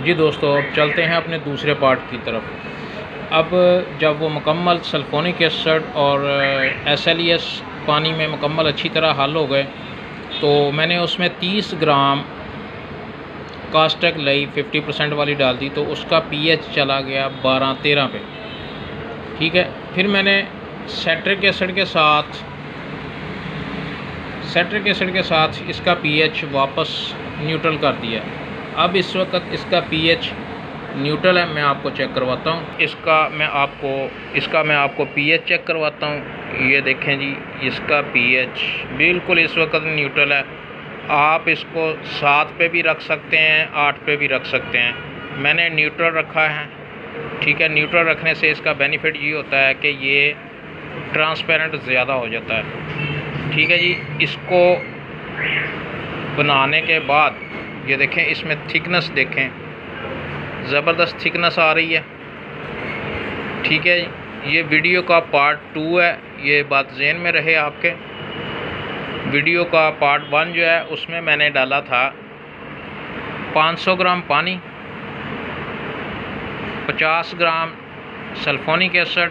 जी दोस्तों, अब चलते हैं अपने दूसरे पार्ट की तरफ। अब जब वो मुकम्मल सल्फोनिक एसिड और SLES पानी में मुकम्मल अच्छी तरह हल हो गए, तो मैंने उसमें 30 ग्राम कास्टिक लई 50% वाली डाल दी, तो उसका pH चला गया 12-13 पे। ठीक है, फिर मैंने सेट्रिक एसिड के साथ इसका pH वापस न्यूट्रल कर दिया। अब इस वक्त इसका pH न्यूट्रल है। मैं आपको चेक करवाता हूँ, इसका मैं आपको pH चेक करवाता हूँ। ये देखें जी, इसका pH बिल्कुल इस वक्त न्यूट्रल है। आप इसको 7 पे भी रख सकते हैं, 8 पे भी रख सकते हैं। मैंने न्यूट्रल रखा है। ठीक है, न्यूट्रल रखने से इसका बेनिफिट ये होता है कि ये ट्रांसपेरेंट ज़्यादा हो जाता है। ठीक है जी, इसको बनाने के बाद ये देखें, इसमें थिकनेस देखें, ज़बरदस्त थिकनेस आ रही है। ठीक है, ये वीडियो का पार्ट 2 है, ये बात ज़हन में रहे आपके। वीडियो का पार्ट 1 जो है उसमें मैंने डाला था 500 ग्राम पानी, 50 ग्राम सल्फोनिक एसिड,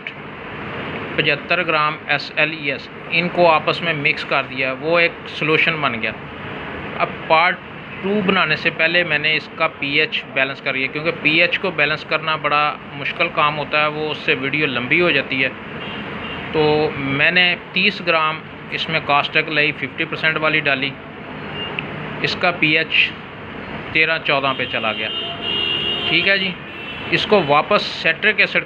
75 ग्राम SLES, इनको आपस में मिक्स कर दिया, वो एक सॉल्यूशन बन गया। अब पार्ट 2 बनाने से पहले मैंने इसका pH बैलेंस कर लिया, क्योंकि pH को बैलेंस करना बड़ा मुश्किल काम होता है, वो उससे वीडियो लंबी हो जाती है। तो मैंने 30 ग्राम इसमें कास्टिक लई 50% वाली डाली, इसका pH 13-14 पे चला गया। ठीक है जी, इसको वापस सेट्रिक एसिड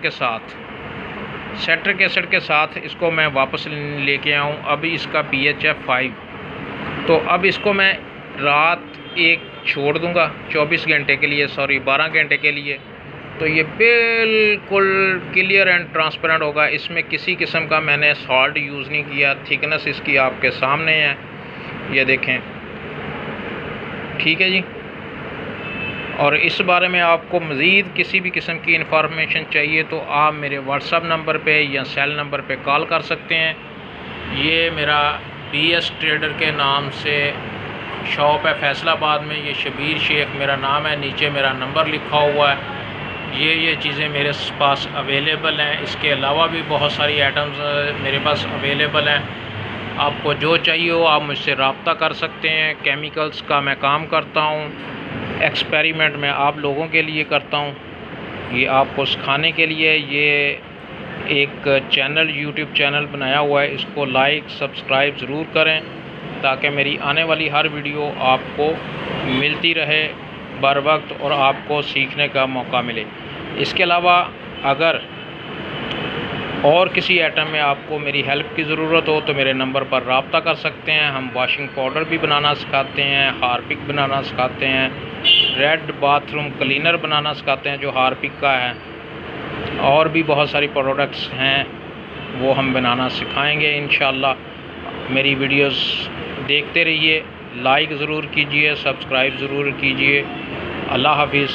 के साथ इसको मैं वापस लेके आऊँ। अभी इसका pH है 5। तो अब इसको मैं रात एक छोड़ दूंगा 24 घंटे के लिए, 12 घंटे के लिए। तो ये बिल्कुल क्लियर एंड ट्रांसपेरेंट होगा। इसमें किसी किस्म का मैंने सॉल्ट यूज़ नहीं किया। थिकनेस इसकी आपके सामने है, ये देखें। ठीक है जी, और इस बारे में आपको मज़ीद किसी भी किस्म की इंफॉर्मेशन चाहिए तो आप मेरे व्हाट्सएप नंबर पे या सेल नंबर पे कॉल कर सकते हैं। ये मेरा BS ट्रेडर के नाम से शॉप है फैसलाबाद में। ये शबीर शेख मेरा नाम है, नीचे मेरा नंबर लिखा हुआ है। ये चीज़ें मेरे पास अवेलेबल हैं। इसके अलावा भी बहुत सारी आइटम्स मेरे पास अवेलेबल हैं। आपको जो चाहिए हो आप मुझसे रब्ता कर सकते हैं। केमिकल्स का मैं काम करता हूँ, एक्सपेरिमेंट मैं आप लोगों के लिए करता हूँ, ये आपको सिखाने के लिए। ये एक चैनल, यूट्यूब चैनल बनाया हुआ है, इसको लाइक सब्सक्राइब ज़रूर करें ताकि मेरी आने वाली हर वीडियो आपको मिलती रहे बर वक्त और आपको सीखने का मौका मिले। इसके अलावा अगर और किसी आइटम में आपको मेरी हेल्प की ज़रूरत हो तो मेरे नंबर पर रब्ता कर सकते हैं। हम वॉशिंग पाउडर भी बनाना सिखाते हैं, हार्पिक बनाना सिखाते हैं, रेड बाथरूम क्लीनर बनाना सिखाते हैं जो हार्पिक का है, और भी बहुत सारी प्रोडक्ट्स हैं वो हम बनाना सिखाएंगे इंशाल्लाह। मेरी वीडियोस देखते रहिए, लाइक ज़रूर कीजिए, सब्सक्राइब ज़रूर कीजिए। अल्लाह हाफिज़।